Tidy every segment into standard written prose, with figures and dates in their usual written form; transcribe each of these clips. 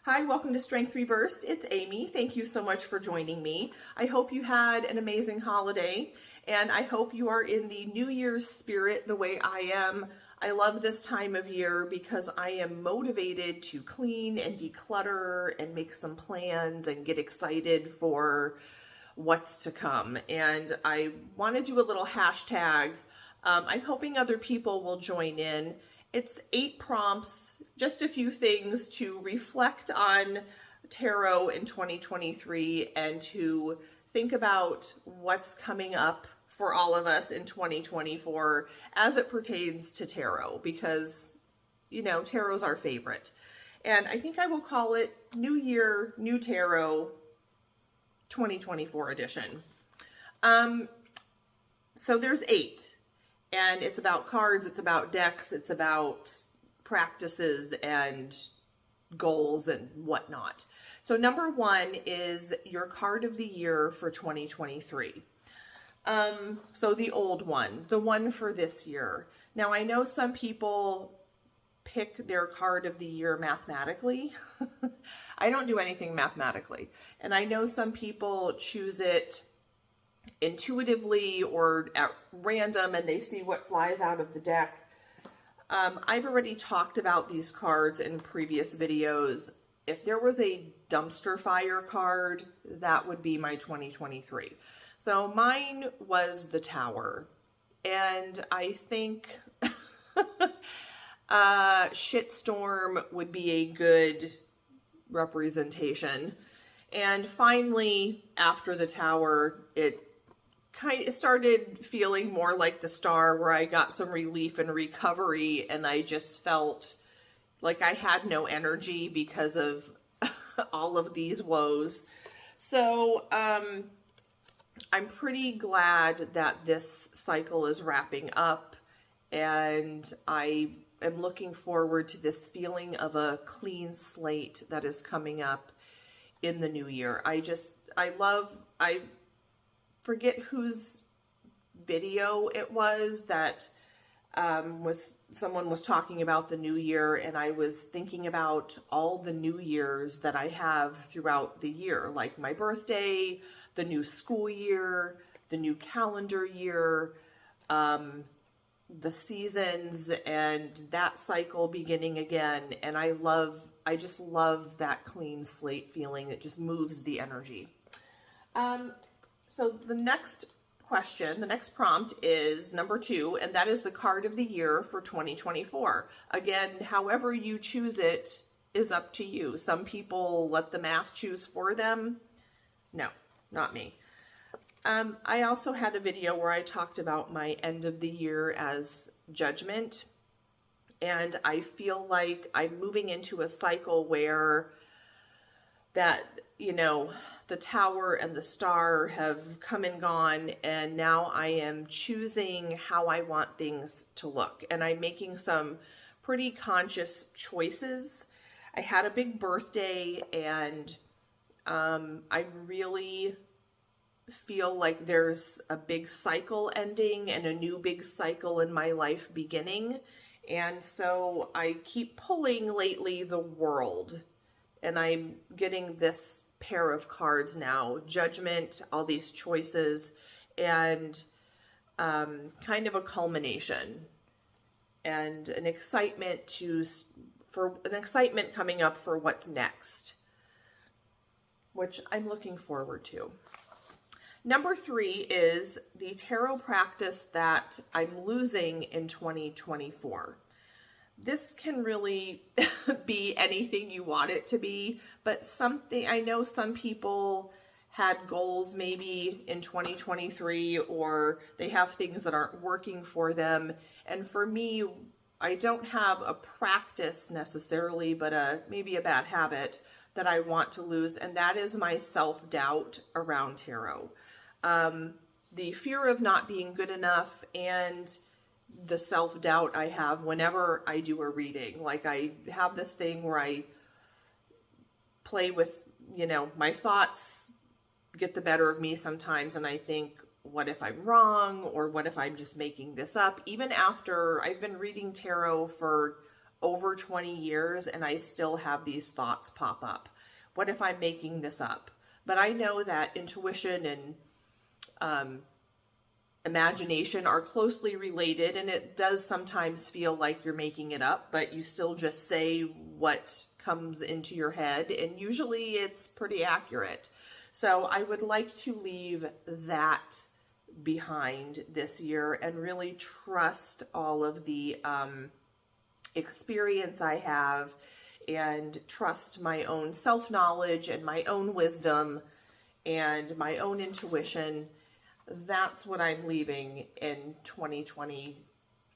Hi, welcome to Strength Reversed. It's Amy. Thank you so much for joining me. I hope you had an amazing holiday, and I hope you are in the New Year's spirit the way I am. I love this time of year because I am motivated to clean and declutter and make some plans and get excited for what's to come. And I want to do a little hashtag. I'm hoping other people will join in. It's 8 prompts, just a few things to reflect on tarot in 2023 and to think about what's coming up for all of us in 2024 as it pertains to tarot, because, you know, tarot's our favorite. And I think I will call it New Year, New Tarot 2024 edition. So there's 8. And it's about cards, it's about decks, it's about practices and goals and whatnot. So number 1 is your card of the year for 2023. So the old one, the one for this year. Now I know some people pick their card of the year mathematically. I don't do anything mathematically. And I know some people choose it intuitively or at random and they see what flies out of the deck. I've already talked about these cards in previous videos. If there was a dumpster fire card, that would be my 2023. So mine was the Tower, and I think Shitstorm would be a good representation. And finally, after the Tower, it started feeling more like the Star, where I got some relief and recovery, and I just felt like I had no energy because of all of these woes. So I'm pretty glad that this cycle is wrapping up, and I am looking forward to this feeling of a clean slate that is coming up in the new year. I forget whose video it was that someone was talking about the new year, and I was thinking about all the new years that I have throughout the year, like my birthday, the new school year, the new calendar year, the seasons, and that cycle beginning again. And I just love that clean slate feeling. It just moves the energy. So the next question, the next prompt is number 2, and that is the card of the year for 2024. Again, however you choose it is up to you. Some people let the math choose for them. No, not me. I also had a video where I talked about my end of the year as Judgment, and I feel like I'm moving into a cycle where that, you know, the Tower and the Star have come and gone, and now I am choosing how I want things to look, and I'm making some pretty conscious choices. I had a big birthday, and I really feel like there's a big cycle ending and a new big cycle in my life beginning, and so I keep pulling lately the World, and I'm getting this pair of cards now, Judgment, all these choices, and kind of a culmination and an excitement coming up for what's next, which I'm looking forward to. Number 3 is the tarot practice that I'm losing in 2024. This can really be anything you want it to be, but something, I know some people had goals maybe in 2023, or they have things that aren't working for them. And for me, I don't have a practice necessarily, but maybe a bad habit that I want to lose, and that is my self-doubt around tarot. The fear of not being good enough, and the self-doubt I have whenever I do a reading. Like, I have this thing where I play with, you know, my thoughts get the better of me sometimes, and I think, what if I'm wrong, or what if I'm just making this up? Even after I've been reading tarot for over 20 years and I still have these thoughts pop up. What if I'm making this up? But I know that intuition and imagination are closely related, and it does sometimes feel like you're making it up, but you still just say what comes into your head, and usually it's pretty accurate. So I would like to leave that behind this year and really trust all of the experience I have, and trust my own self-knowledge and my own wisdom and my own intuition. That's what I'm leaving in 2020.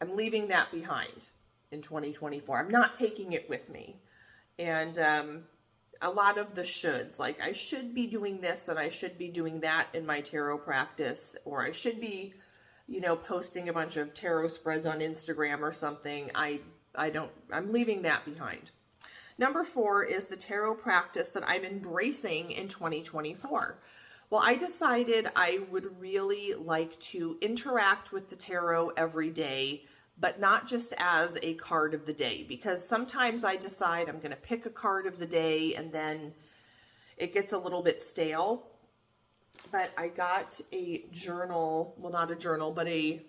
I'm leaving that behind in 2024. I'm not taking it with me. And a lot of the shoulds, like I should be doing this and I should be doing that in my tarot practice, or I should be, you know, posting a bunch of tarot spreads on Instagram or something. I'm leaving that behind. Number 4 is the tarot practice that I'm embracing in 2024. Well, I decided I would really like to interact with the tarot every day, but not just as a card of the day, because sometimes I decide I'm going to pick a card of the day and then it gets a little bit stale. But I got a journal, well, not a journal, but a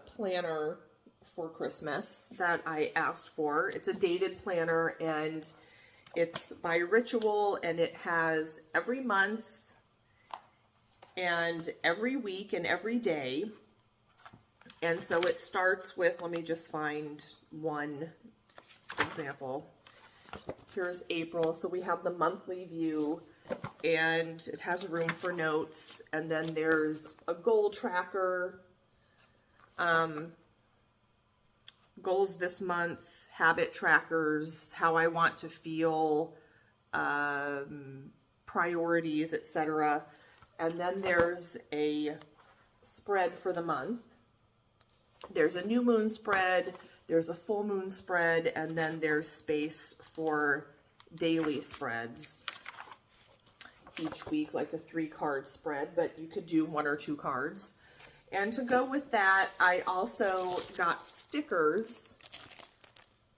planner for Christmas that I asked for. It's a dated planner, and it's by ritual, and it has every month and every week and every day. And so it starts with, let me just find one example. Here's April. So we have the monthly view, and it has room for notes. And then there's a goal tracker, goals this month, habit trackers, how I want to feel, priorities, etc. And then there's a spread for the month. There's a new moon spread, there's a full moon spread, and then there's space for daily spreads each week, like a 3-card spread, but you could do 1 or 2 cards. And to go with that, I also got stickers.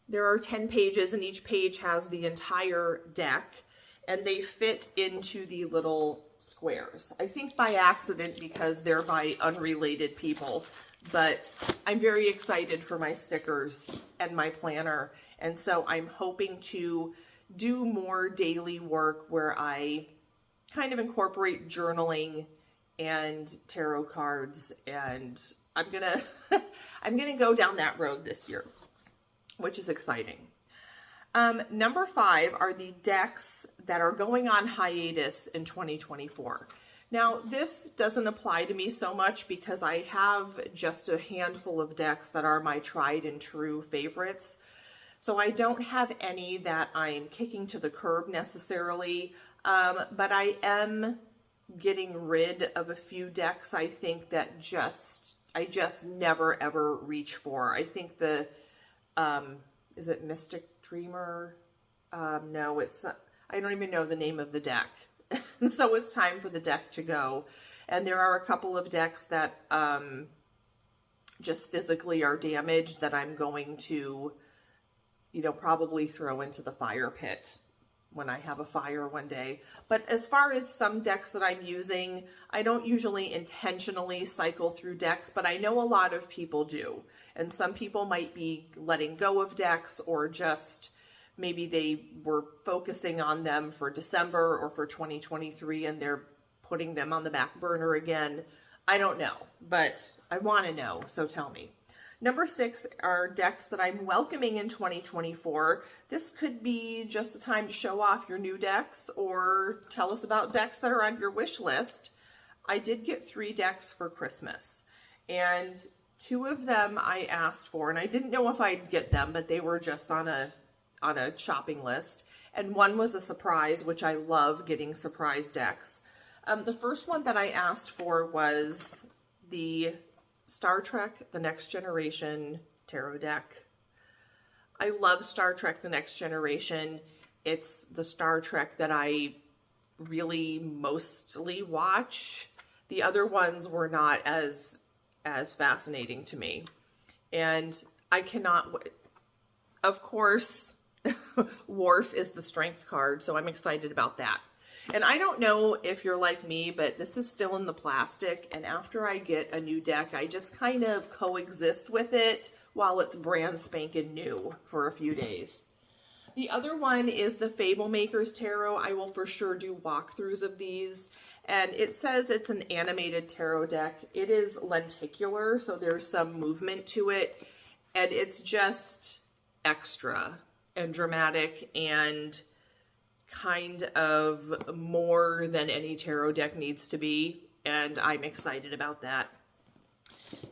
There are 10 pages, and each page has the entire deck, and they fit into the little squares. I think by accident, because they're by unrelated people, but I'm very excited for my stickers and my planner. And so I'm hoping to do more daily work where I kind of incorporate journaling and tarot cards, and I'm gonna I'm gonna go down that road this year, which is exciting. Number 5 are the decks that are going on hiatus in 2024. Now, this doesn't apply to me so much because I have just a handful of decks that are my tried and true favorites. So I don't have any that I'm kicking to the curb necessarily, but I am getting rid of a few decks I think that I just never ever reach for. I think the, is it Mystic Dreamer? No, it's not, I don't even know the name of the deck. And so it's time for the deck to go. And there are a couple of decks that just physically are damaged that I'm going to, you know, probably throw into the fire pit when I have a fire one day. But as far as some decks that I'm using, I don't usually intentionally cycle through decks, but I know a lot of people do. And some people might be letting go of decks, or just maybe they were focusing on them for December or for 2023 and they're putting them on the back burner again. I don't know, but I want to know, so tell me. Number 6 are decks that I'm welcoming in 2024. This could be just a time to show off your new decks, or tell us about decks that are on your wish list. I did get 3 decks for Christmas, and 2 of them I asked for, and I didn't know if I'd get them, but they were just on a shopping list. And 1 was a surprise, which I love getting surprise decks. The first one that I asked for was the Star Trek The Next Generation tarot deck. I love Star Trek The Next Generation. It's the Star Trek that I really mostly watch. The other ones were not as fascinating to me. And I cannot, of course, Wharf is the strength card, so I'm excited about that. And I don't know if you're like me, but this is still in the plastic, and after I get a new deck, I just kind of coexist with it while it's brand spanking new for a few days. The other one is the Fable Makers Tarot. I will for sure do walkthroughs of these, and it says it's an animated tarot deck. It is lenticular, so there's some movement to it, and it's just extra and dramatic and kind of more than any tarot deck needs to be, and I'm excited about that.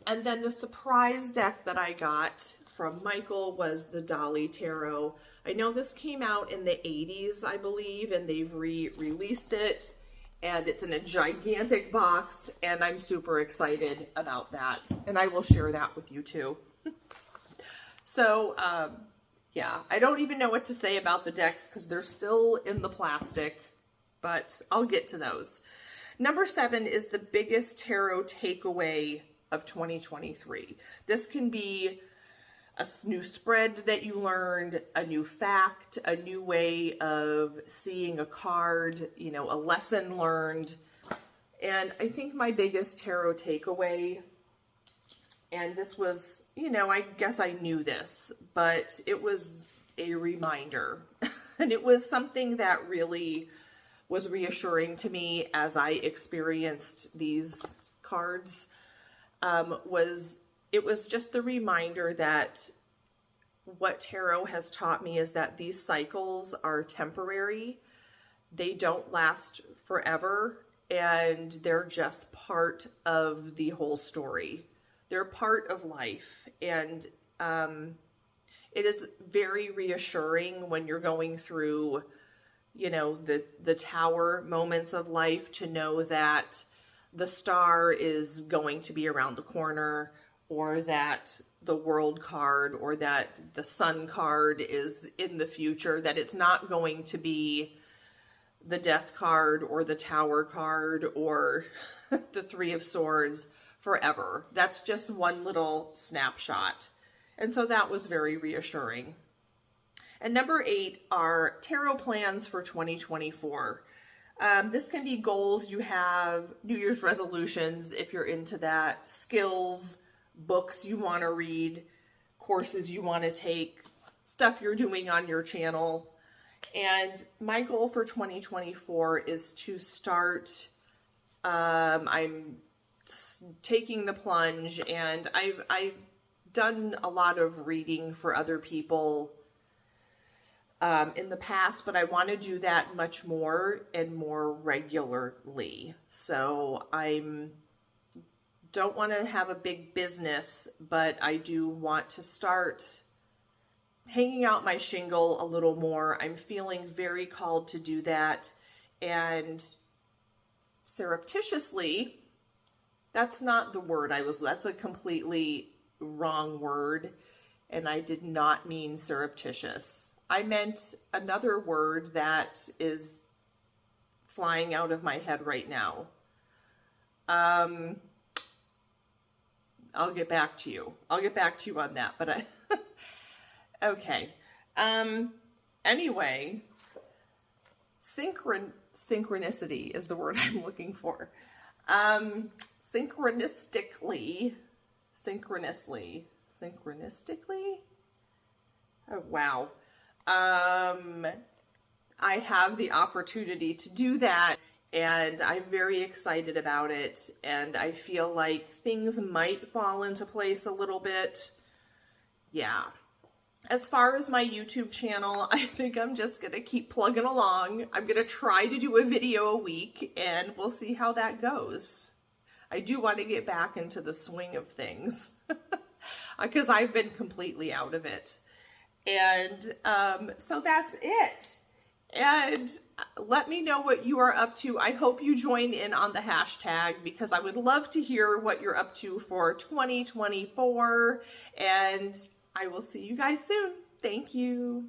And then the surprise deck that I got from Michael was the Dolly Tarot. I know this came out in the 80s, I believe, and they've re-released it, and it's in a gigantic box, and I'm super excited about that, and I will share that with you too. So, yeah, I don't even know what to say about the decks because they're still in the plastic, but I'll get to those. Number 7 is the biggest tarot takeaway of 2023. This can be a new spread that you learned, a new fact, a new way of seeing a card, you know, a lesson learned. And I think my biggest tarot takeaway, and this was, you know, I guess I knew this, but it was a reminder. And it was something that really was reassuring to me as I experienced these cards. It was just the reminder that what tarot has taught me is that these cycles are temporary. They don't last forever, and they're just part of the whole story. They're part of life, and it is very reassuring when you're going through, you know, the tower moments of life to know that the star is going to be around the corner, or that the world card or that the sun card is in the future, that it's not going to be the death card or the tower card or the 3 of Swords forever. That's just one little snapshot. And so that was very reassuring. And number 8 are tarot plans for 2024. This can be goals you have, New Year's resolutions if you're into that, skills, books you want to read, courses you want to take, stuff you're doing on your channel. And my goal for 2024 is to start, I'm taking the plunge, and I've done a lot of reading for other people in the past, but I want to do that much more and more regularly. So don't want to have a big business, but I do want to start hanging out my shingle a little more. I'm feeling very called to do that. And surreptitiously, that's not the word that's a completely wrong word. And I did not mean surreptitious. I meant another word that is flying out of my head right now. I'll get back to you. I'll get back to you on that, but okay. Anyway, synchronicity is the word I'm looking for. Synchronistically. Oh, wow. I have the opportunity to do that, and I'm very excited about it, and I feel like things might fall into place a little bit. Yeah. As far as my YouTube channel, I think I'm just going to keep plugging along. I'm going to try to do a video a week, and we'll see how that goes. I do want to get back into the swing of things because I've been completely out of it. And so that's it. And let me know what you are up to. I hope you join in on the hashtag because I would love to hear what you're up to for 2024. And I will see you guys soon. Thank you.